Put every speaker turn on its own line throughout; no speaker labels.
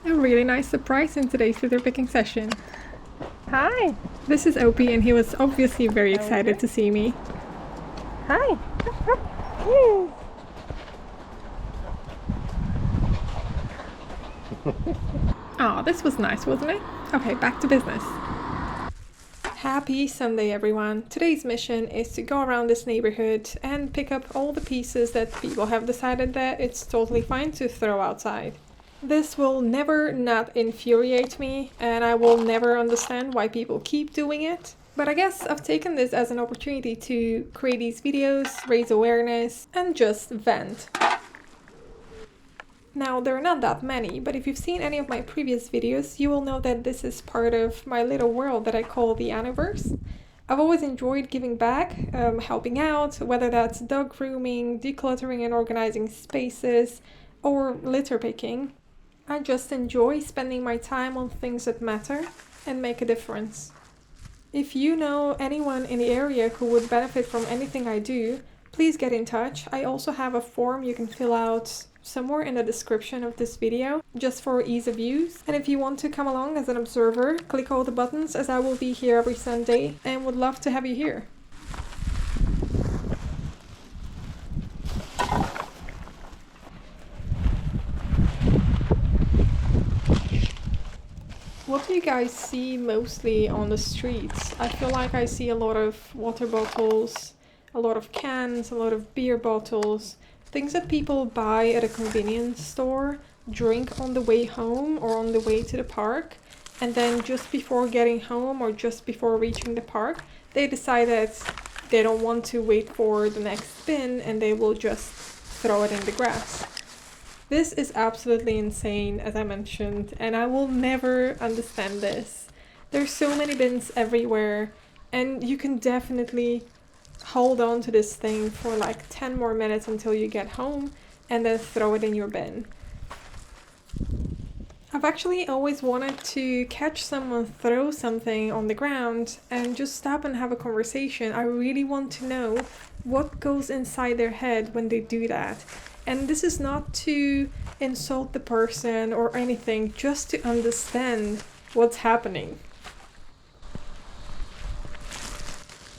A really nice surprise in today's litter picking session.
Hi.
This is Opie and he was obviously very
How are
excited
you?
to see me.
Hi.
Oh, this was nice, wasn't it? Okay, back to business. Happy Sunday, everyone. Today's mission is to go around this neighborhood and pick up all the pieces that people have decided that it's totally fine to throw outside. This will never not infuriate me, and I will never understand why people keep doing it. But I guess I've taken this as an opportunity to create these videos, raise awareness, and just vent. Now, there are not that many, but if you've seen any of my previous videos, you will know that this is part of my little world that I call the Aniverse. I've always enjoyed giving back, helping out, whether that's dog grooming, decluttering and organizing spaces, or litter picking. I just enjoy spending my time on things that matter and make a difference. If you know anyone in the area who would benefit from anything I do, please get in touch. I also have a form you can fill out somewhere in the description of this video, just for ease of use. And if you want to come along as an observer, click all the buttons as I will be here every Sunday and would love to have you here. What do you guys see mostly on the streets? I feel like I see a lot of water bottles, a lot of cans, a lot of beer bottles, things that people buy at a convenience store, drink on the way home or on the way to the park, and then just before getting home or just before reaching the park, they decide that they don't want to wait for the next bin and they will just throw it in the grass. This is absolutely insane, as I mentioned, and I will never understand this. There's so many bins everywhere, and you can definitely hold on to this thing for like 10 more minutes until you get home and then throw it in your bin. I've actually always wanted to catch someone throw something on the ground and just stop and have a conversation. I really want to know what goes inside their head when they do that. And this is not to insult the person or anything, just to understand what's happening.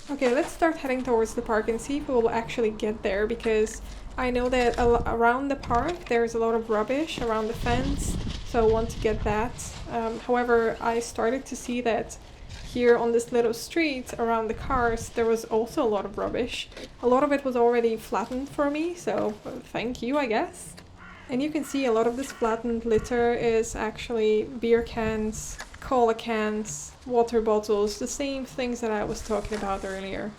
Okay, let's start heading towards the park and see if we will actually get there, because I know that around the park there's a lot of rubbish around the fence, so I want to get that. However, I started to see that here on this little street around the cars there was also a lot of rubbish. A lot of it was already flattened for me, so thank you, I guess. And you can see a lot of this flattened litter is actually beer cans, cola cans, water bottles, the same things that I was talking about earlier.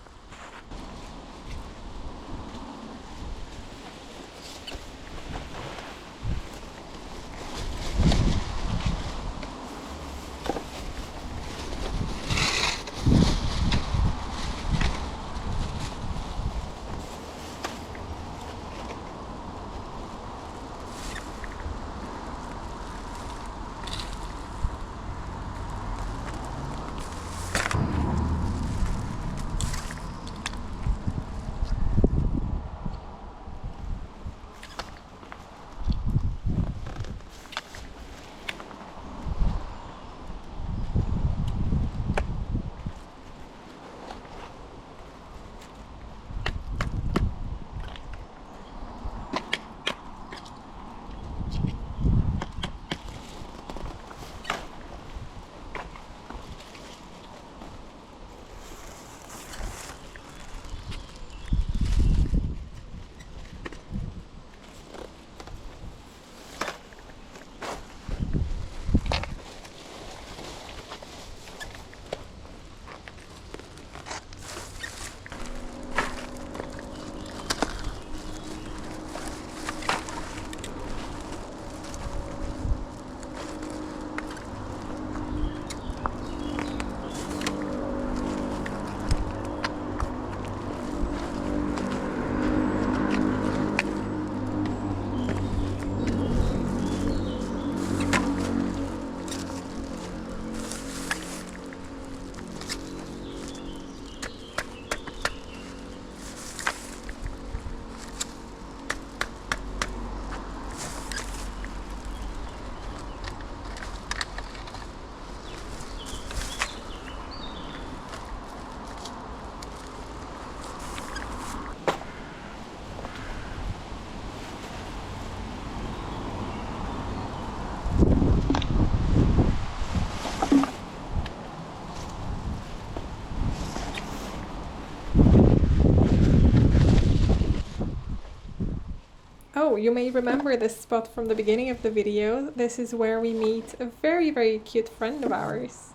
So, you may remember this spot from the beginning of the video. This is where we meet a very, very cute friend of ours.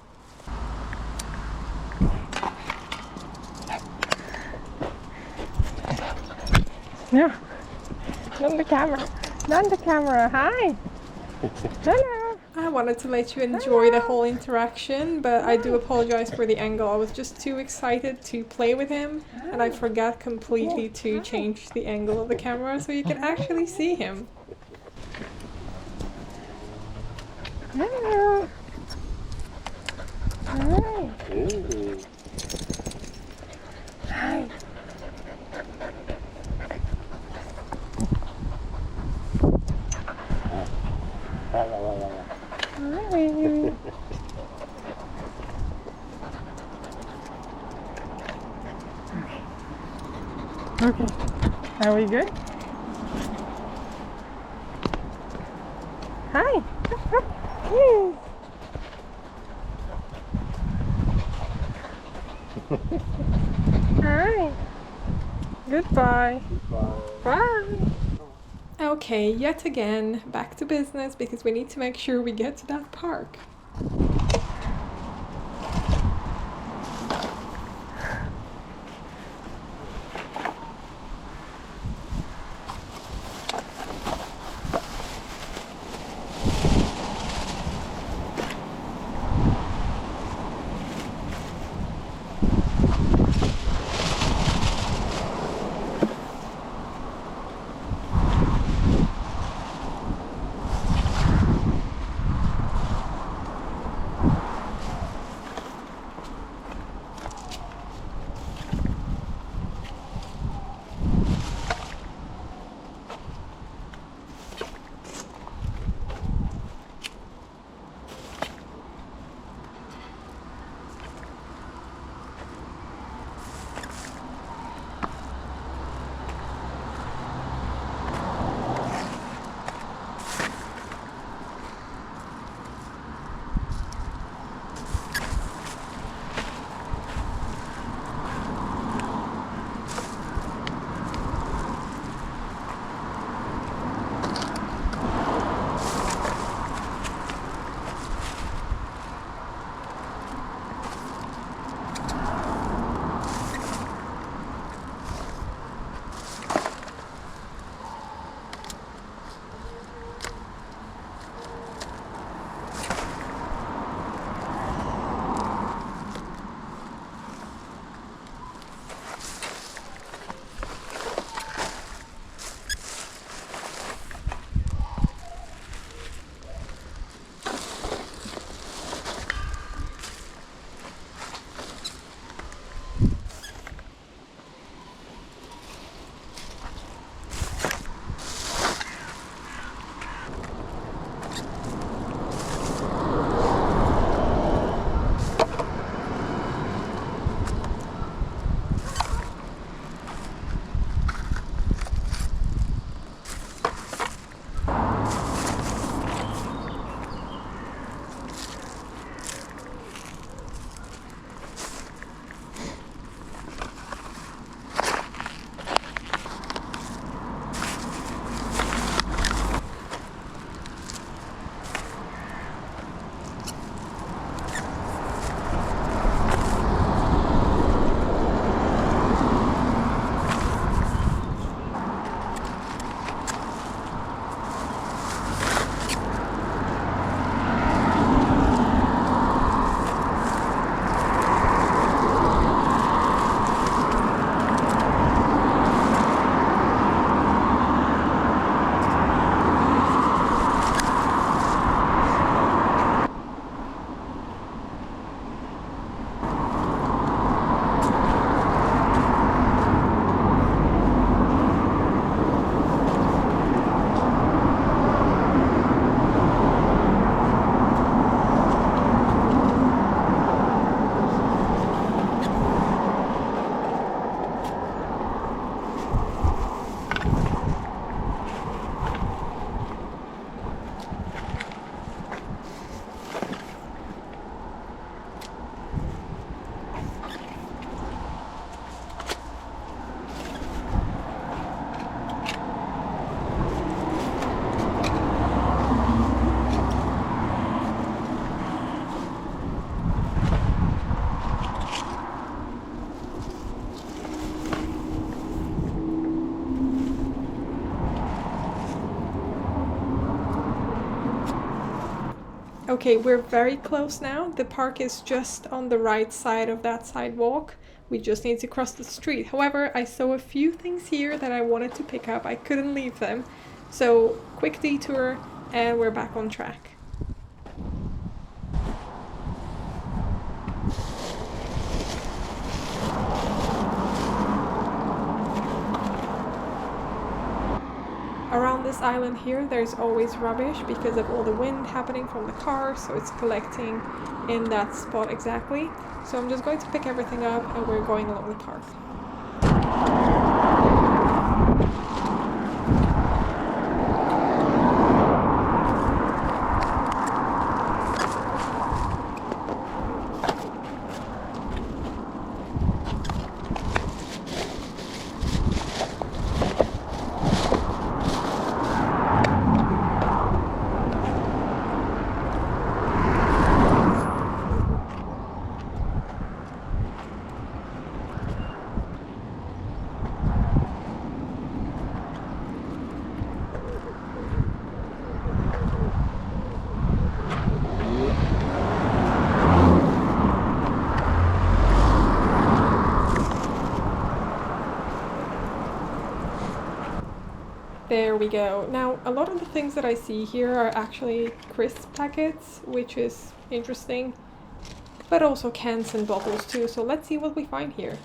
No, not the camera. Not the camera. Hi. Hello.
I wanted to let you enjoy the whole interaction, but I do apologize for the angle. I was just too excited to play with him, and I forgot completely to change the angle of the camera so you can actually see him.
Hello. Hi. Hi. Hi. Okay. Are we good? Hi. Yes. Hi. Goodbye. Bye.
Okay, yet again, back to business because we need to make sure we get to that park. Okay, we're very close now. The park is just on the right side of that sidewalk. We just need to cross the street. However, I saw a few things here that I wanted to pick up. I couldn't leave them. So, quick detour and we're back on track. Around this island here, there's always rubbish because of all the wind happening from the car, so it's collecting in that spot exactly. So I'm just going to pick everything up and we're going along the park. There we go. Now, a lot of the things that I see here are actually crisp packets, which is interesting, but also cans and bottles too, so let's see what we find here.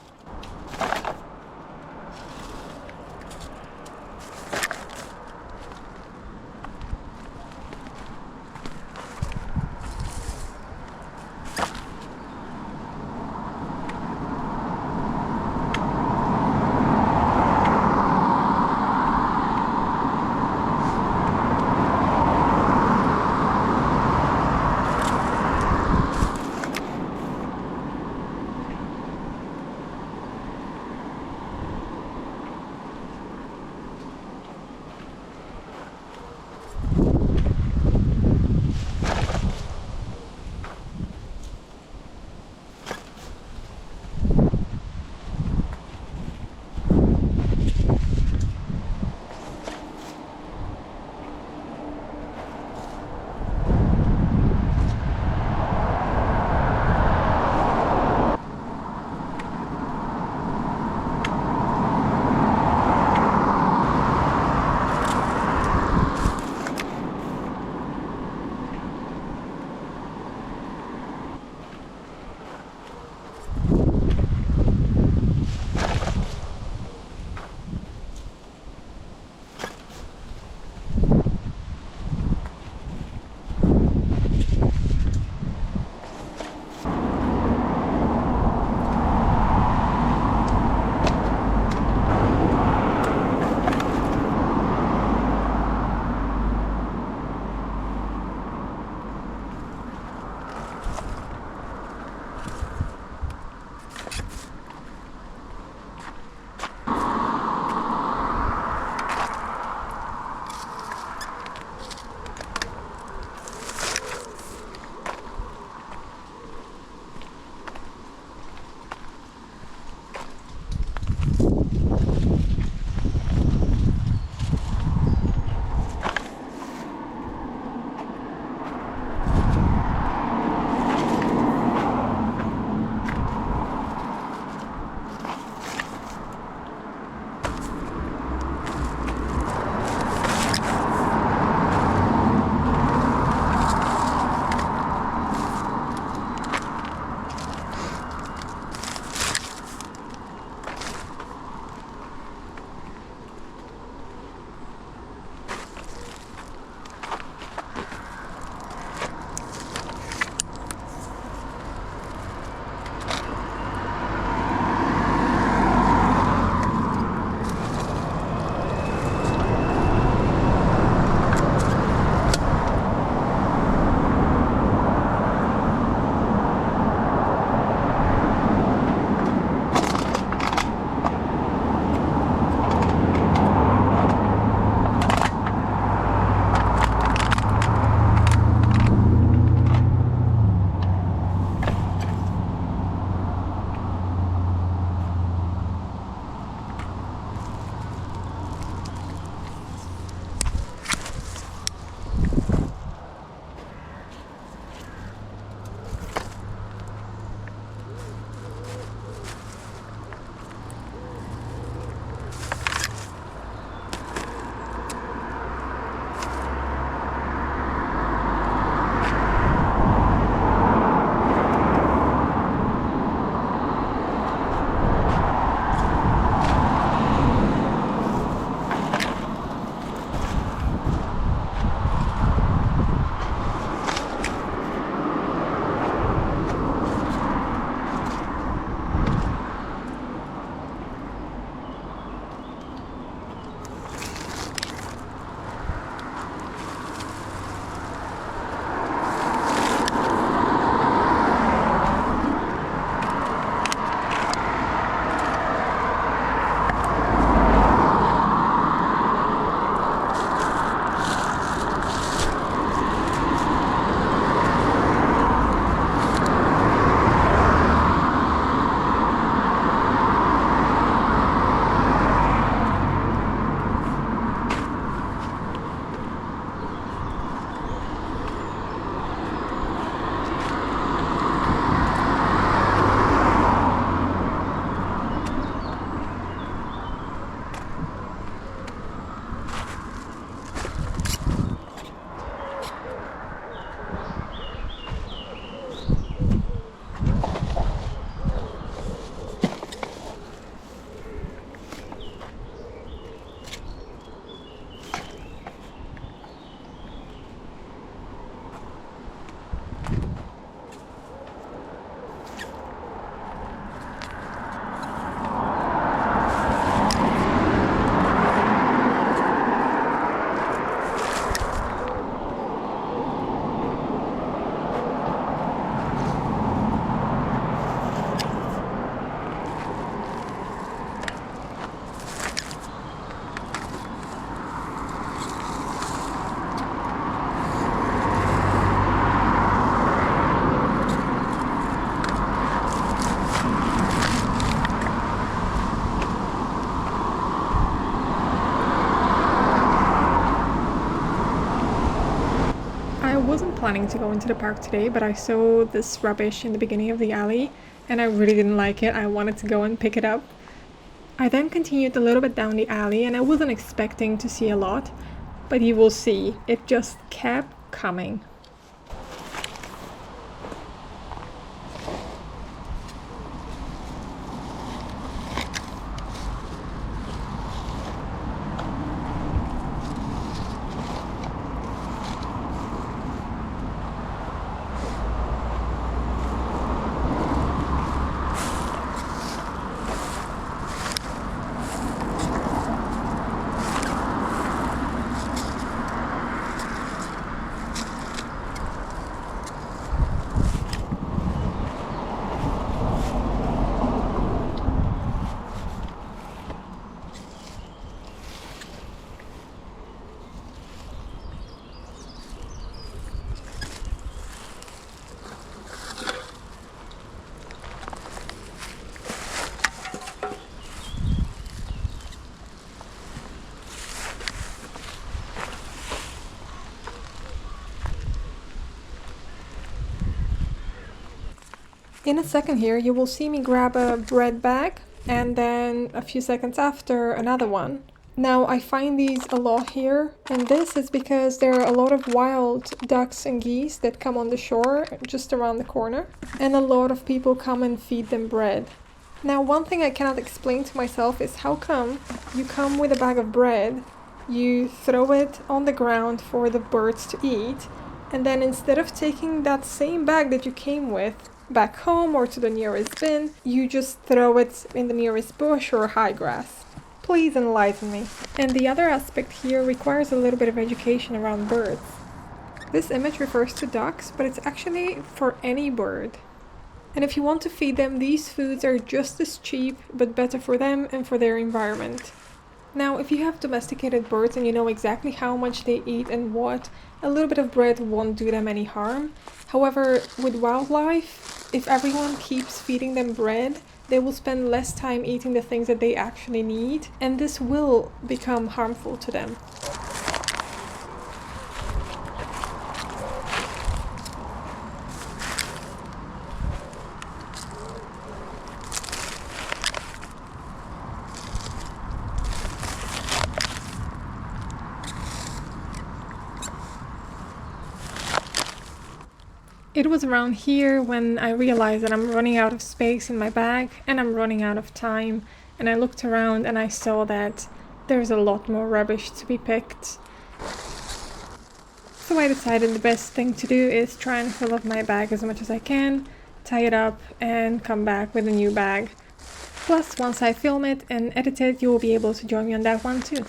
wasn't planning to go into the park today, but I saw this rubbish in the beginning of the alley and I really didn't like it. I wanted to go and pick it up. I then continued a little bit down the alley and I wasn't expecting to see a lot, but you will see, it just kept coming. In a second here, you will see me grab a bread bag and then a few seconds after another one. Now I find these a lot here, and this is because there are a lot of wild ducks and geese that come on the shore just around the corner, and a lot of people come and feed them bread. Now one thing I cannot explain to myself is how come you come with a bag of bread, you throw it on the ground for the birds to eat, and then instead of taking that same bag that you came with back home or to the nearest bin, you just throw it in the nearest bush or high grass. Please enlighten me. And the other aspect here requires a little bit of education around birds. This image refers to ducks, but it's actually for any bird. And if you want to feed them, these foods are just as cheap, but better for them and for their environment. Now, if you have domesticated birds and you know exactly how much they eat and what, a little bit of bread won't do them any harm. However, with wildlife, if everyone keeps feeding them bread, they will spend less time eating the things that they actually need, and this will become harmful to them. It was around here when I realized that I'm running out of space in my bag and I'm running out of time, and I looked around and I saw that there's a lot more rubbish to be picked. So I decided the best thing to do is try and fill up my bag as much as I can, tie it up and come back with a new bag. Plus, once I film it and edit it, you will be able to join me on that one too.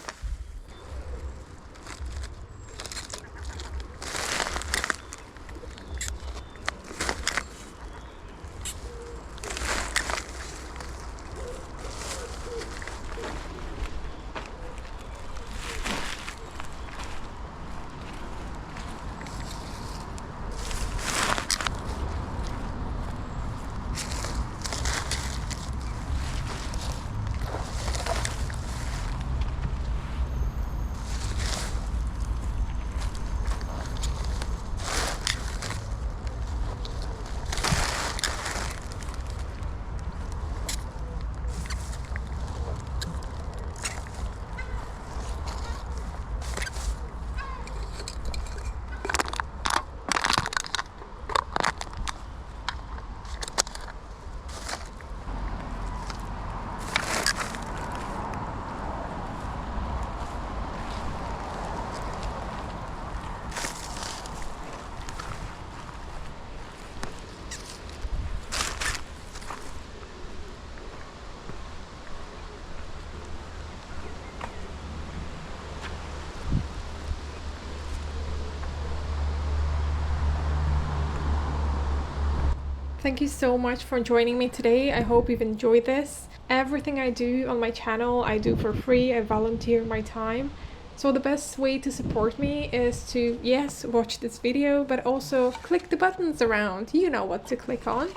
Thank you so much for joining me today. I hope you've enjoyed this. Everything I do on my channel, I do for free. I volunteer my time. So the best way to support me is to, yes, watch this video, but also click the buttons around. You know what to click on.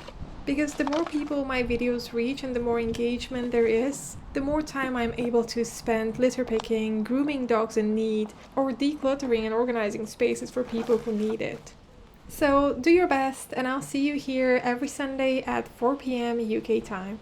because the more people my videos reach and the more engagement there is, the more time I'm able to spend litter picking, grooming dogs in need, or decluttering and organizing spaces for people who need it. So do your best, and I'll see you here every Sunday at 4 p.m. UK time.